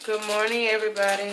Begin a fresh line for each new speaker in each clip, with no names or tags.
Good morning, everybody.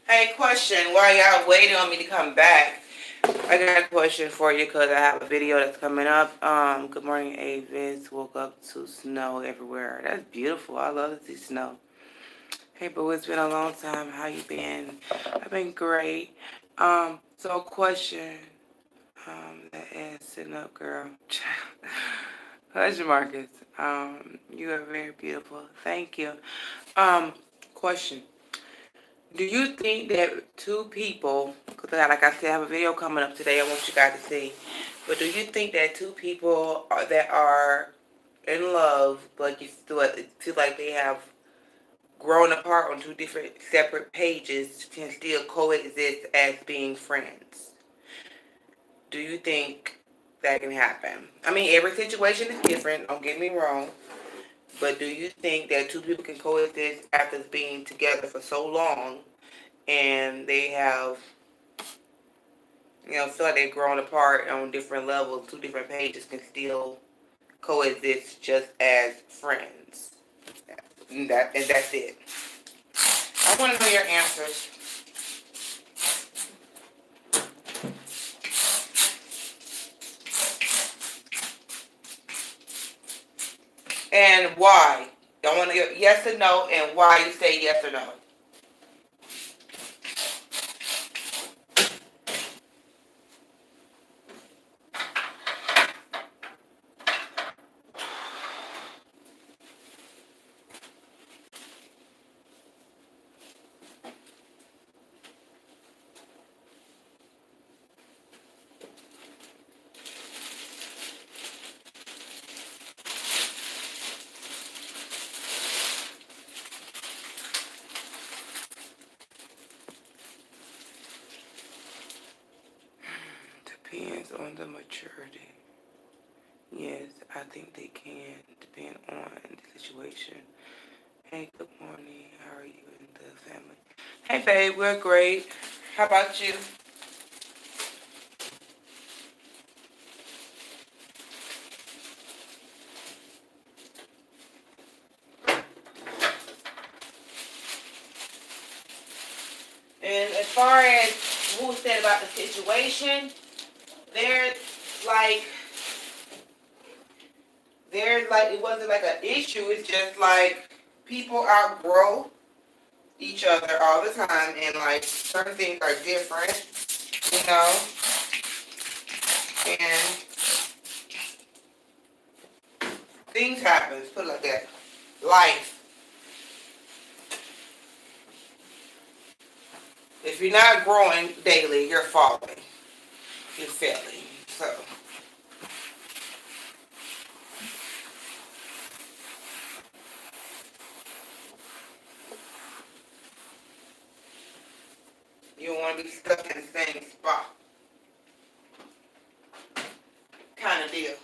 Hey, question. While y'all waiting on me to come back, I got a question for you because I have a video that's coming up. Good morning, Avis. Woke up to snow everywhere. That's beautiful. I love to see snow. Hey, boo, it's been a long time. How you been? I've been great. So question. That ass sitting up, girl. Hush, Marcus. You are very beautiful. Thank you. Question. Do you think that two people, because like I said, I have a video coming up today I want you guys to see, but do you think that two people that are in love, but you still feel like they have grown apart on two different separate pages can still coexist as being friends? Do you think that can happen? I mean, every situation is different, don't get me wrong, but do you think that two people can coexist after being together for so long and they have, feel like they've grown apart on different levels, two different pages can still coexist just as friends? And that's it. I want to know your answers. And why. I want to get yes or no, and why you say yes or no. Depends on the maturity. Yes, I think they can, depend on the situation. Hey, good morning. How are you and the family? Hey, babe, we're great. How about you? And as far as who said about the situation, there's like, it wasn't like an issue. It's just like people outgrow each other all the time, and like certain things are different, you know, and things happen. Let's put it like that. Life. If you're not growing daily, you're falling. You're failing. So. You don't want to be stuck in the same spot. Kind of deal.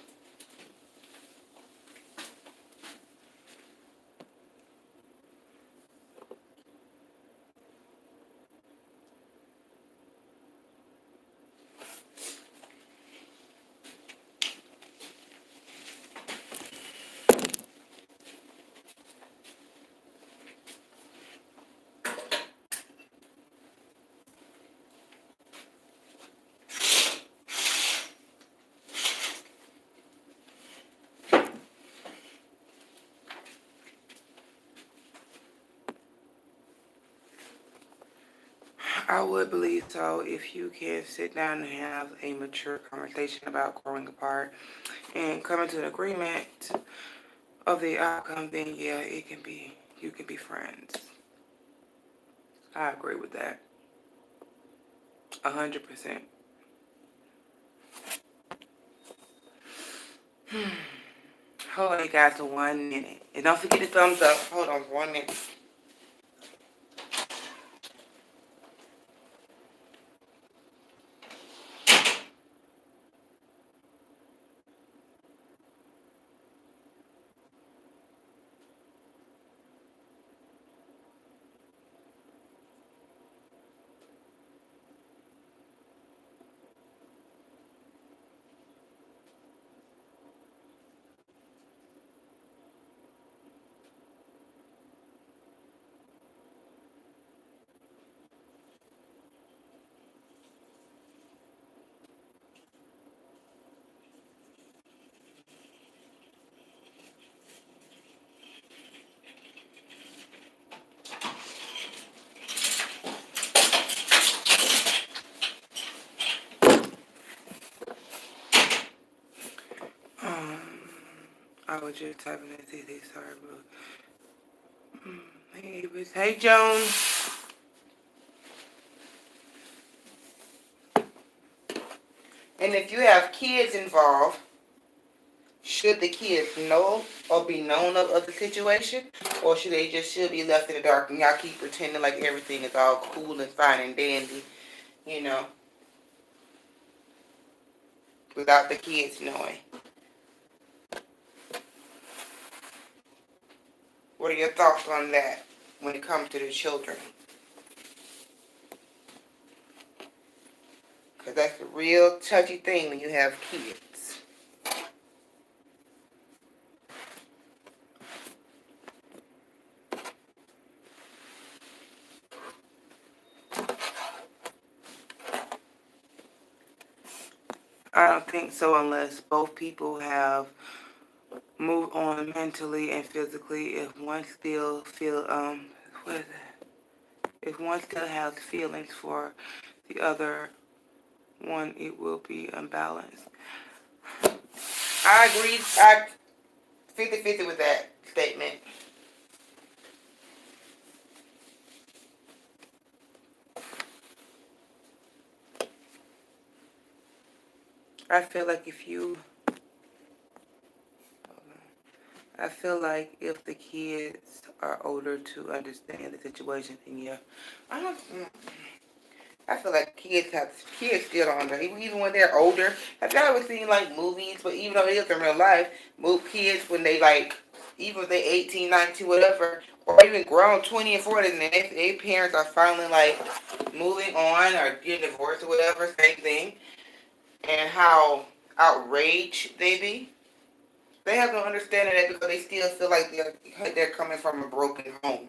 I would believe so if you can sit down and have a mature conversation about growing apart and coming to an agreement of the outcome, then yeah, it can be, you can be friends. I agree with that. 100%. Hold on, you guys, for 1 minute. And don't forget the thumbs up. Hold on for 1 minute. I was just typing in CC, sorry, but hey, Joan. And if you have kids involved, should the kids know or be known of the situation, or should they just should be left in the dark and y'all keep pretending like everything is all cool and fine and dandy, you know, without the kids knowing? What are your thoughts on that when it comes to the children? Because that's a real touchy thing when you have kids. I don't think so unless both people have moved on mentally and physically. If one still what is it? If one still has feelings for the other one, it will be unbalanced. I agree. I 50-50 with that statement. I feel like if the kids are older to understand the situation, then yeah. I don't. I feel like kids still don't understand. Even when they're older. Have y'all ever seen like movies? But even though it is in real life, kids when they like, even if they 18, 19, whatever, or even grown 20 and 40, and their parents are finally like moving on or getting divorced or whatever, same thing, and how outraged they be. They have no understanding that because they still feel like they're coming from a broken home.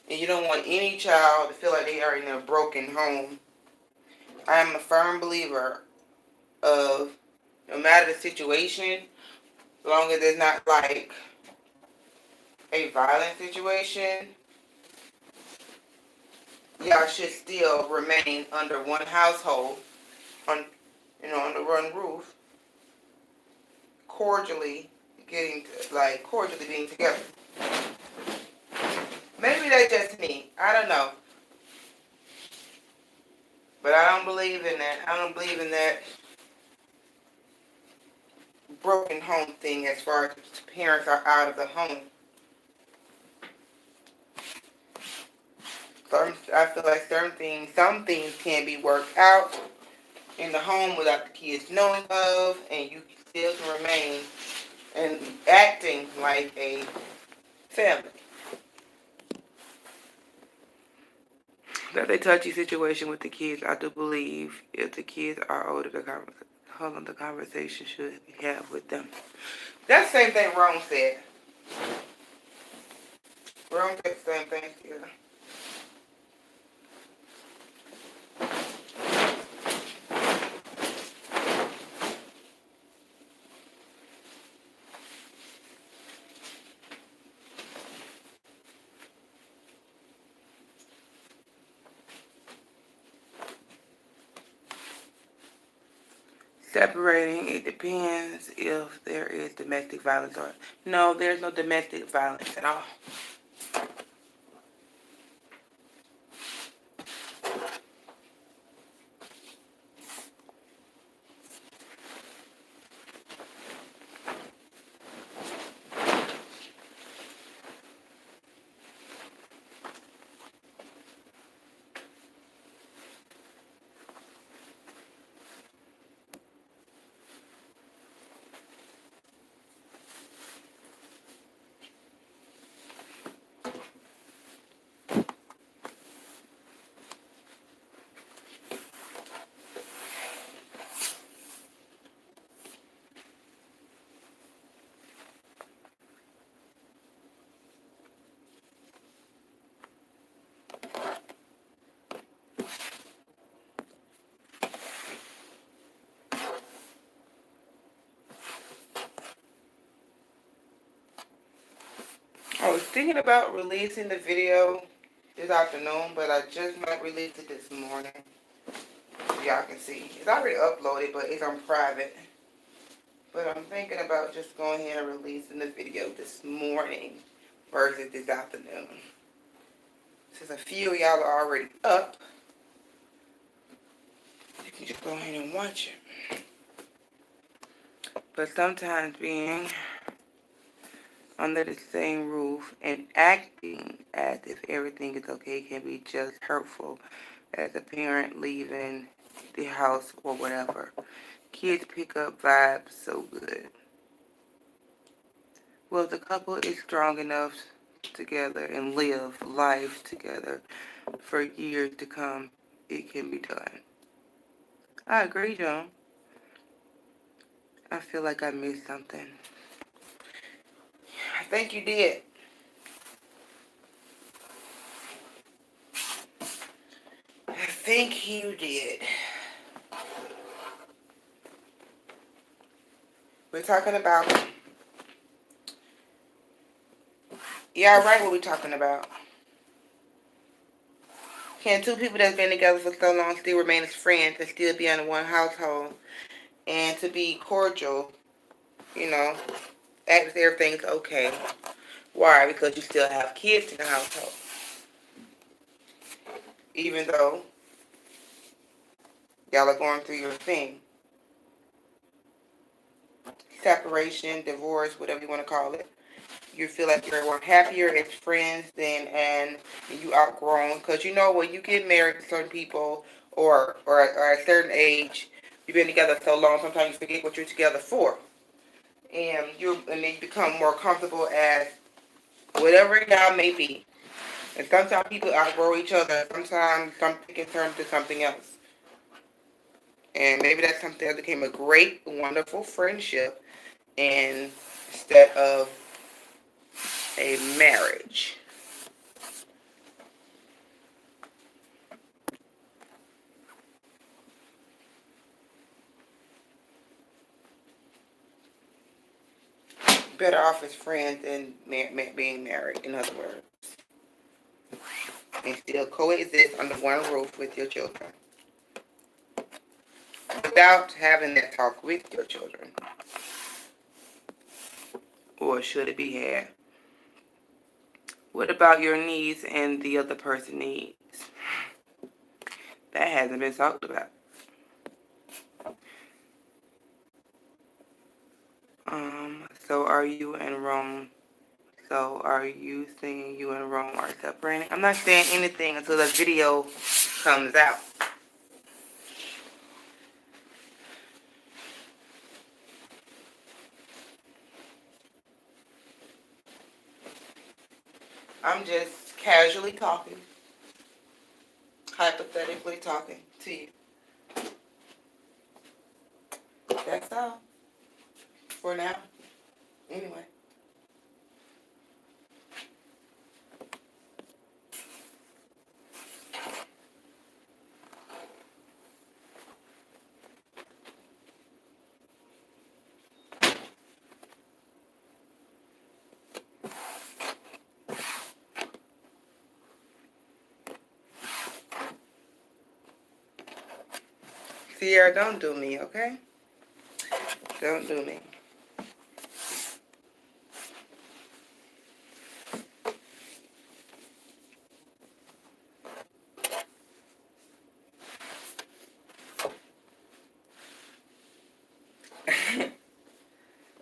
And you don't want any child to feel like they are in a broken home I am a firm believer of no matter the situation, as long as it's not like a violent situation, y'all should still remain under one household, on under one roof, cordially cordially being together. Maybe that's just me. I don't know. But I don't believe in that. I don't believe in that broken home thing as far as parents are out of the home. I feel like some things can be worked out in the home without the kids knowing of, and you still can remain and acting like a family. That's a touchy situation with the kids. I do believe if the kids are older, the conversation should be had with them. That's the same thing Rome said. Rome said the same thing together. Separating, it depends if there is domestic violence or no, there's no domestic violence at all. I was thinking about releasing the video this afternoon, but I just might release it this morning. So y'all can see. It's already uploaded, but it's on private. But I'm thinking about just going ahead and releasing the video this morning versus this afternoon. Since a few of y'all are already up, you can just go ahead and watch it. But sometimes being under the same roof and acting as if everything is okay can be just hurtful as a parent leaving the house or whatever. Kids pick up vibes so good. Well, the couple is strong enough together and live life together for years to come, it can be done. I agree, John. I feel like I missed something. I think you did. I think you did. We're talking about... Yeah, right, what we're talking about. Can two people that's been together for so long still remain as friends and still be under one household and to be cordial, act as everything's okay? Why? Because you still have kids in the household. Even though y'all are going through your thing. Separation, divorce, whatever you want to call it. You feel like you're more happier as friends and you outgrown. Because when you get married to certain people or at a certain age, you've been together so long, sometimes you forget what you're together for. And then you become more comfortable as whatever y'all may be. And sometimes people outgrow each other. Sometimes something can turn to something else. And maybe that's something that became a great, wonderful friendship instead of a marriage. better off as friends than being married, in other words. And still coexist under one roof with your children. Without having that talk with your children. Or should it be had? What about your needs and the other person's needs? That hasn't been talked about. So are you and Rome? So are you saying you and Rome are separating? I'm not saying anything until the video comes out. I'm just casually talking, hypothetically talking to you. That's all. For now. Anyway. Sierra, don't do me, okay? Don't do me.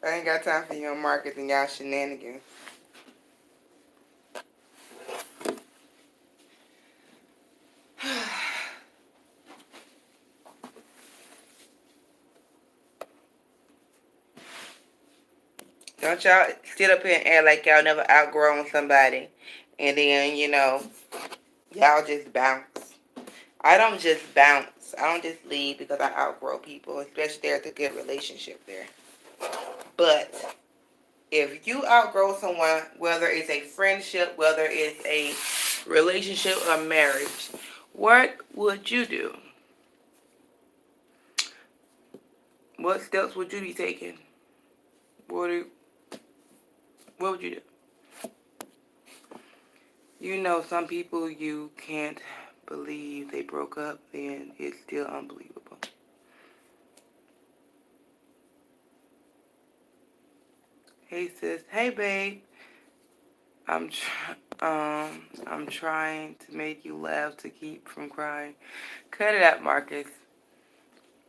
I ain't got time for your Marcus and y'all shenanigans. Don't y'all sit up here and act like y'all never outgrown somebody. And then, y'all just bounce. I don't just bounce. I don't just leave because I outgrow people, especially if there's a good relationship there. But if you outgrow someone, whether it's a friendship, whether it's a relationship or marriage, what would you do? What steps would you be taking? What would you do? Some people you can't believe they broke up, then it's still unbelievable. Hey sis, hey babe. I'm trying to make you laugh to keep from crying. Cut it out, Marcus.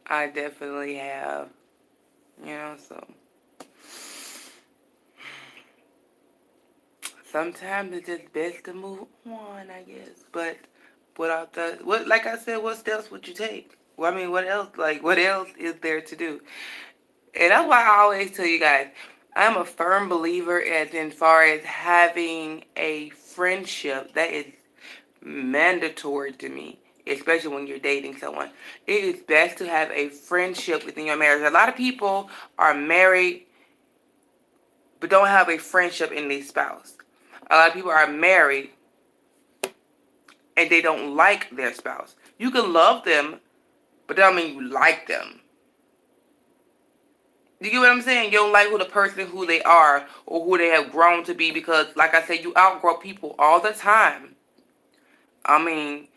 I definitely have. So sometimes it's just best to move on, I guess. But like I said, what steps would you take? Well, I mean, what else? Like, what else is there to do? And that's why I always tell you guys, I'm a firm believer as far as having a friendship that is mandatory to me, especially when you're dating someone. It is best to have a friendship within your marriage. A lot of people are married but don't have a friendship in their spouse. A lot of people are married and they don't like their spouse. You can love them, but that don't mean you like them. You get what I'm saying? You don't like who they are or who they have grown to be because, like I said, you outgrow people all the time. I mean,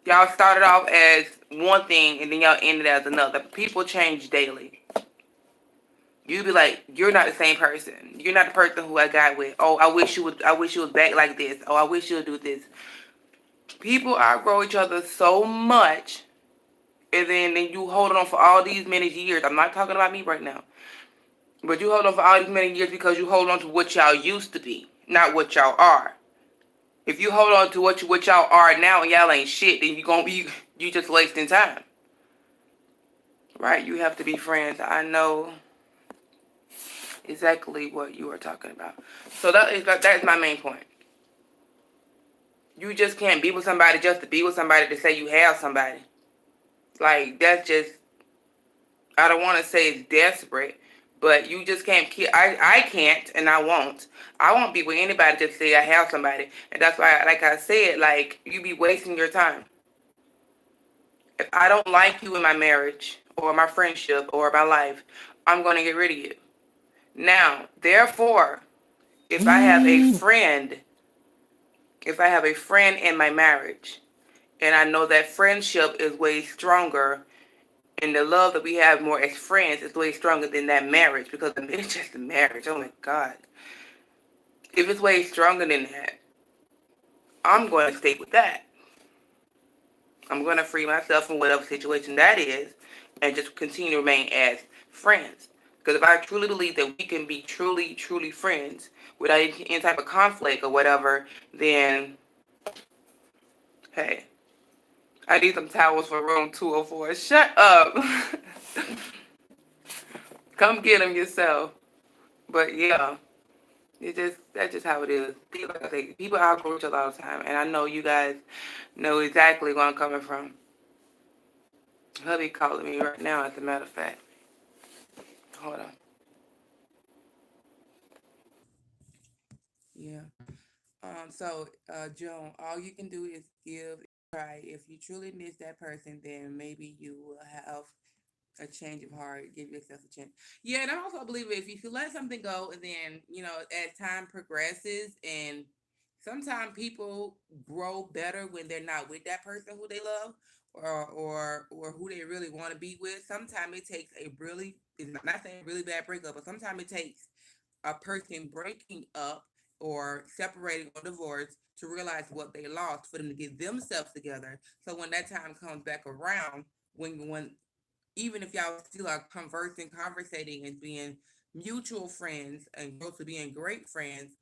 y'all started off as one thing and then y'all ended as another. People change daily. You be like, you're not the same person. You're not the person who I got with. Oh, I wish you was back like this. Oh, I wish you would do this. People outgrow each other so much, and then you hold on for all these many years. I'm not talking about me right now. But you hold on for all these many years because you hold on to what y'all used to be, not what y'all are. If you hold on to what y'all are now and y'all ain't shit, then you just wasting time. Right? You have to be friends. I know exactly what you are talking about. So that is my main point. You just can't be with somebody just to be with somebody to say you have somebody. Like, that's just, I don't want to say it's desperate, but you just can't keep, I can't and I won't be with anybody just to say I have somebody. And that's why, like I said, like, you be wasting your time. If I don't like you in my marriage or my friendship or my life, I'm going to get rid of you. Now, therefore, if I have a friend, if I have a friend in my marriage, and I know that friendship is way stronger, and the love that we have more as friends is way stronger than that marriage, because it's just a marriage. Oh my God. If it's way stronger than that, I'm going to stay with that. I'm going to free myself from whatever situation that is and just continue to remain as friends. Because if I truly believe that we can be truly, truly friends without any type of conflict or whatever, then, hey, I need some towels for room 204. Shut up. Come get them yourself. But yeah, that's just how it is. People, like I say, people outgrow each other all the time, and I know you guys know exactly where I'm coming from. Hubby calling me right now, as a matter of fact. Hold on. Yeah. Joan, all you can do is give a try. If you truly miss that person, then maybe you will have a change of heart. Give yourself a chance. Yeah, and I also believe if you let something go, and then as time progresses, and sometimes people grow better when they're not with that person who they love, or who they really want to be with. Sometimes it takes a really, it's not saying really bad breakup, but sometimes it takes a person breaking up or separating or divorce to realize what they lost for them to get themselves together. So when that time comes back around, when even if y'all still are conversing, conversating, and being mutual friends and grow to being great friends,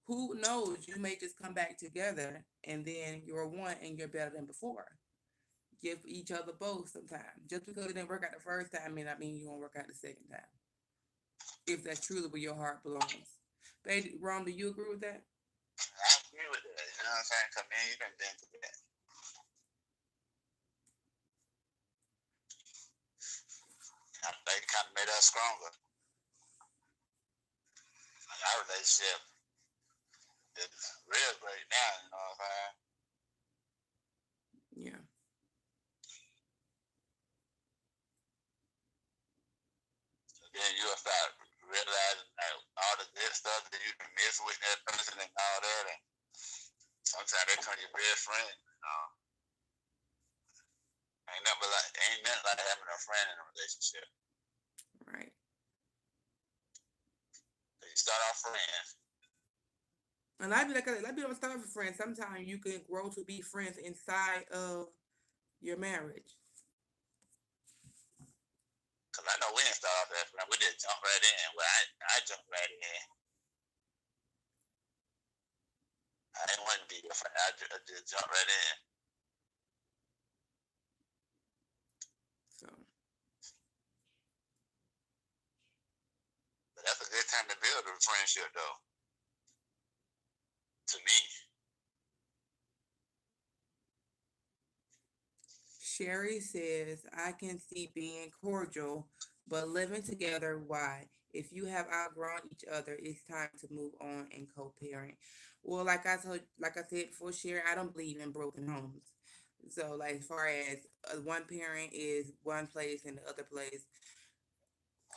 who knows? You may just come back together and then you're one and you're better than before. Give each other both some time. Just because it didn't work out the first time may not mean you won't work out the second time. If that's truly where your heart belongs. Baby, Ron, do you agree with that?
I agree with that. You know what I'm saying? Cause man, you done been through that. They kind of made us stronger. Like our relationship is real great now. You know what I'm saying?
Yeah.
So then you'll start realizing like, all the good stuff that you can miss with that person and all that, and sometimes they become your best friend. You know, ain't nothing like having a friend in a relationship.
Right.
So you start off friends.
And like people don't start with friends. Sometimes you can grow to be friends inside of your marriage.
Cause I know we didn't start off as friends. We just jump right in. Well, I jumped right in. I didn't want to be your friend. I just jumped right in.
So
But that's a good time to build a friendship, though. To me.
Sherry says, I can see being cordial, but living together, why? If you have outgrown each other, it's time to move on and co-parent. Well, like I said before, Sherry, I don't believe in broken homes. So, like, as far as one parent is one place and the other place,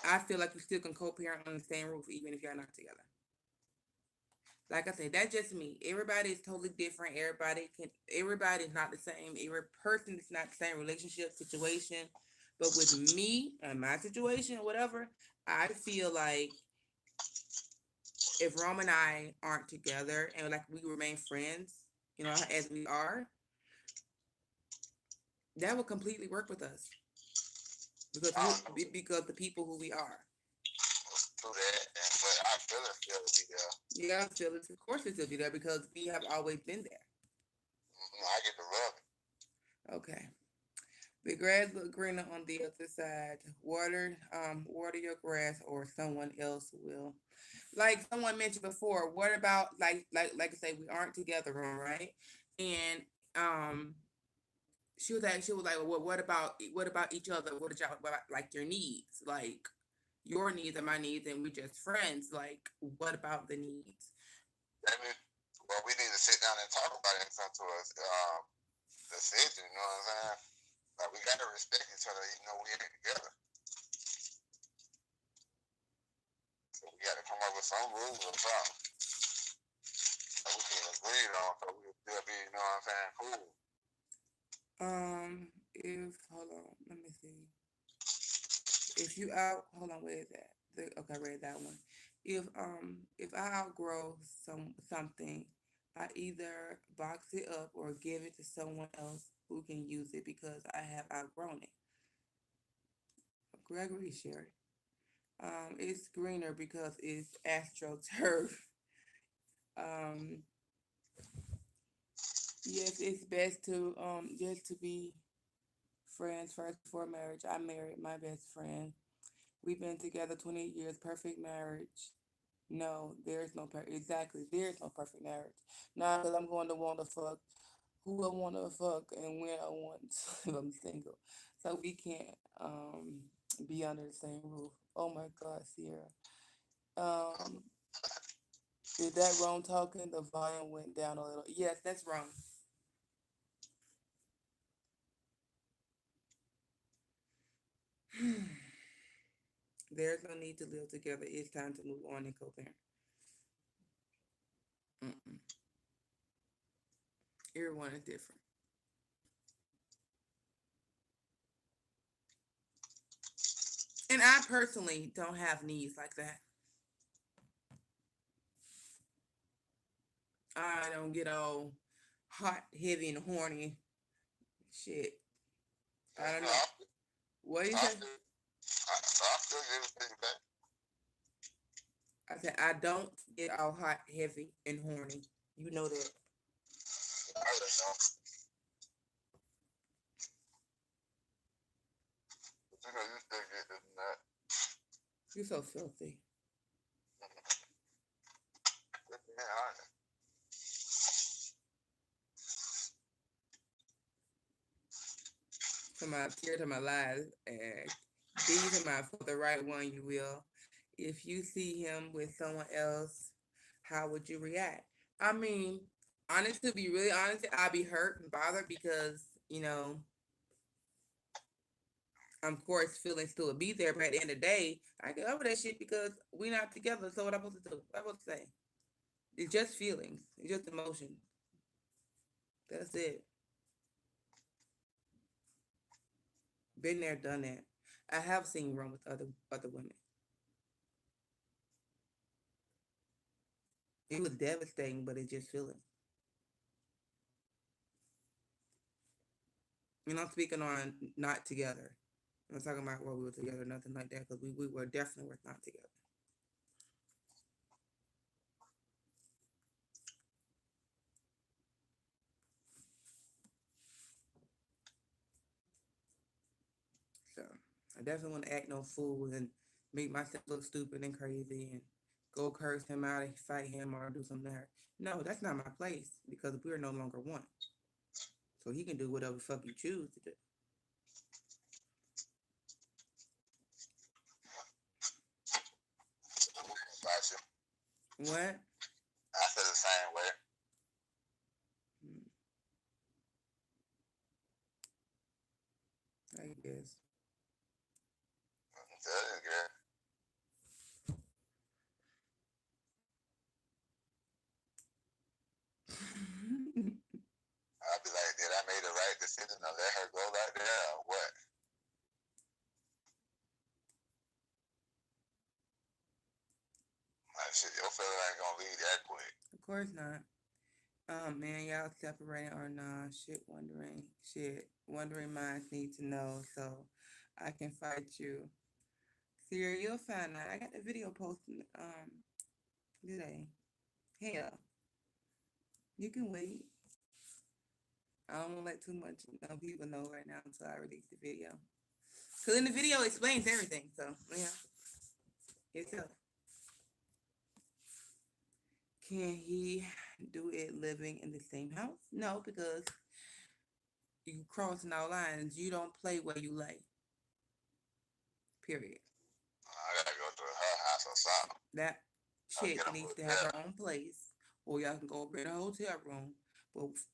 I feel like you still can co-parent on the same roof even if y'all not together. Like I said, that's just me. Everybody is totally different. Everybody's not the same. Every person is not the same relationship situation. But with me and my situation, whatever, I feel like if Rome and I aren't together and like we remain friends, as we are, that would completely work with us because the people who we are.
Do that, but I feel it still be there.
Yeah, still, of course, it still be there because we have always been there.
I get to rub
it. Okay. The grass look greener on the other side. Water your grass, or someone else will. Like someone mentioned before, what about like I say, we aren't together, right? And um, she was like, well, what about each other? What did y'all what about, like your needs, like your needs and my needs, and we just friends. Like, what about the needs?
Maybe, well, we need to sit down and talk about it and come to a decision. You know what I'm saying? Like we gotta respect each other, even though we ain't together. So we got to come up with some rules or something that we can agree on, so we can still be, you know what I'm saying, cool.
If hold on, let me see. If you out, hold on, where is that? Okay, I read that one. If I outgrow something, I either box it up or give it to someone else who can use it because I have outgrown it. Gregory shared. It's greener because it's astroturf. Um, yes, it's best to just to be friends first before marriage. I married my best friend. We've been together 28 years, perfect marriage. No, there's no exactly. There's no perfect marriage. Nah, because I'm going to want to fuck who I want to fuck and when I want if I'm single. So we can't be under the same roof. Oh my God, Sierra. Um, is that wrong talking? The volume went down a little. Yes, that's wrong. There's no need to live together. It's time to move on and co-parent. Mm-mm. Everyone is different. And I personally don't have needs like that. I don't get all hot, heavy, and horny. Shit. I don't know. What do you say?
I still give it to you back.
I said I don't get all hot, heavy, and horny. You know that.
I don't know. But you know, you still get this and that.
You're so filthy.
Yeah, I know.
To my tear to my lies. These are my for the right one, you will. If you see him with someone else, how would you react? I mean, honest to be really honest, I'd be hurt and bothered because, of course, feelings still would be there, but at the end of the day, I get over that shit because we're not together. So what I'm supposed to do? What I'm supposed to say? It's just feelings. It's just emotion. That's it. Been there, done that. I have seen wrong with other women. It was devastating, but it's just feelings. And I'm speaking on not together. I'm not talking about where we were together, nothing like that, because we were definitely not together. So I definitely want to act no fool and make myself look stupid and crazy and go curse him out and fight him or do something to her. No, that's not my place because we're no longer one. So he can do whatever the fuck you choose to do.
Gotcha.
What?
I feel the same way.
I guess.
Very good. I'll be like, did I make the right decision to let her go like that or what? Like, shit, your fella ain't gonna leave that quick.
Of course not. Man, y'all separating or not? Wondering minds need to know so I can fight you. Sierra, you'll find out. I got the video posted today. Hell, you can wait. I don't want to let too much people know right now until I release the video. Cause in the video it explains everything. So yeah, it's up. Can he do it living in the same house? No, because you crossing all lines. You don't play where you lay. Period.
I gotta go to her house or something.
That
I'll
chick
get a
needs to
hotel.
have her own place, or y'all can go rent a hotel room.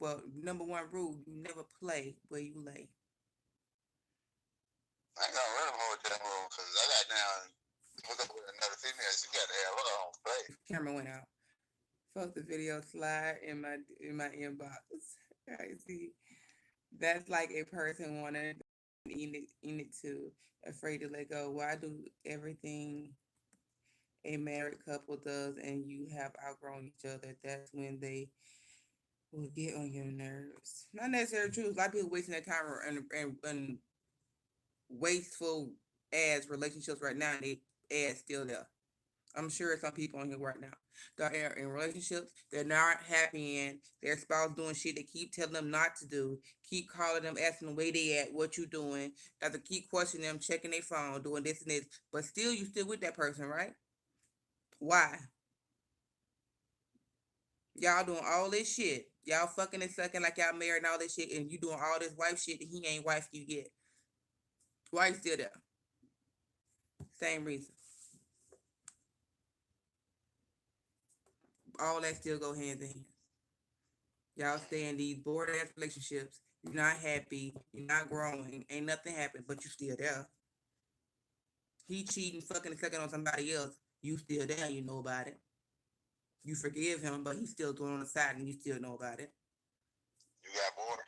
But number one rule: you never play where you lay.
I ain't gonna rent a hotel room because I got down hook up with another female. She got to on play.
Camera went out. Fuck the video slide in my inbox. I see. That's like a person wanting in it too, afraid to let go. Why do everything a married couple does and you have outgrown each other? That's when they will get on your nerves. Not necessarily true. A lot of people wasting their time and wasteful ass relationships right now, and they ass still there. I'm sure some people on here right now that are in relationships they're not happy in. Their spouse doing shit they keep telling them not to do. Keep calling them, asking them where they at, what you doing. Have to keep questioning them, checking their phone, doing this and this. But still, you still with that person, right? Why? Y'all doing all this shit. Y'all fucking and sucking like y'all married and all this shit, and you doing all this wife shit that he ain't wife you yet. Why you still there? Same reason. All that still go hand in hand. Y'all stay in these bored ass relationships. You're not happy. You're not growing. Ain't nothing happened, but you still there. He cheating, fucking, and sucking on somebody else. You still there. You know about it. You forgive him, but he's still doing on the side, and you still know about it.
You got more?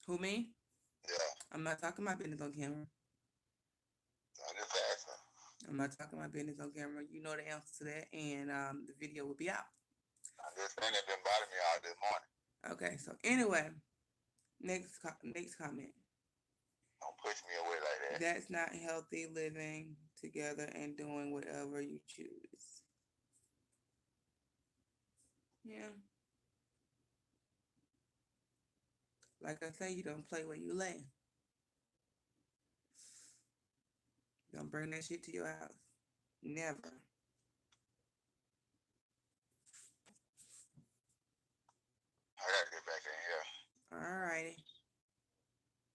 Who, me?
Yeah.
I'm not talking my business on camera.
I just asking.
I'm not talking my business on camera. You know the answer to that, and the video will be out.
I just think they've been bothering me all this morning.
Okay, so anyway, next comment.
Don't push me away like that.
That's not healthy, living together and doing whatever you choose. Yeah. Like I say, you don't play where you lay. Don't bring that shit to your house. Never.
I gotta get back in here.
Alrighty.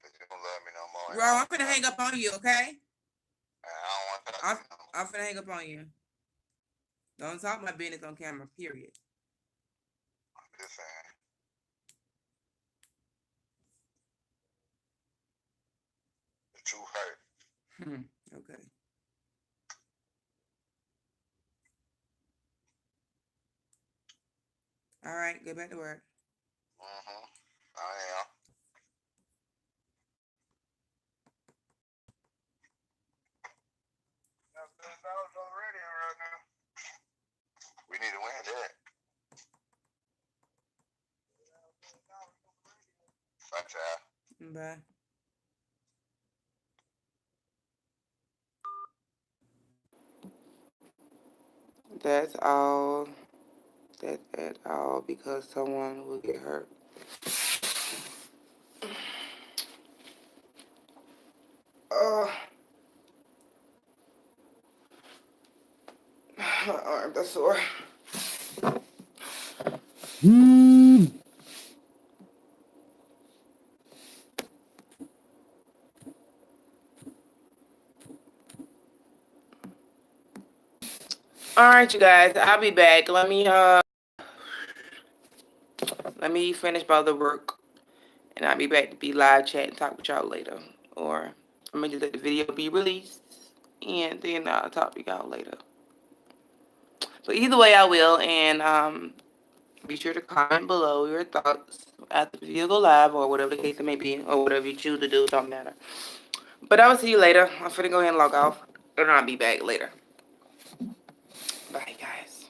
Cause you don't love me no more.
Bro, I'm finna hang up on you, okay?
I don't want to talk to you no more.
I'm finna hang up on you. Don't talk my business on camera, period.
I'm just saying. The truth hurt.
Okay. All right, get back to work.
I am. Already right now. We need to win that. Bye, child.
Bye. That's all. That's at all because someone will get hurt. My arm, that's sore. All right, you guys, I'll be back. Let me finish my other work, and I'll be back to be live chat and talk with y'all later. Or I'm gonna just let the video be released, and then I'll talk to y'all later. But either way, I will, and be sure to comment below your thoughts after the video go live, or whatever the case it may be, or whatever you choose to do. It don't matter. But I will see you later. I'm finna go ahead and log off, and I'll be back later. Bye, guys.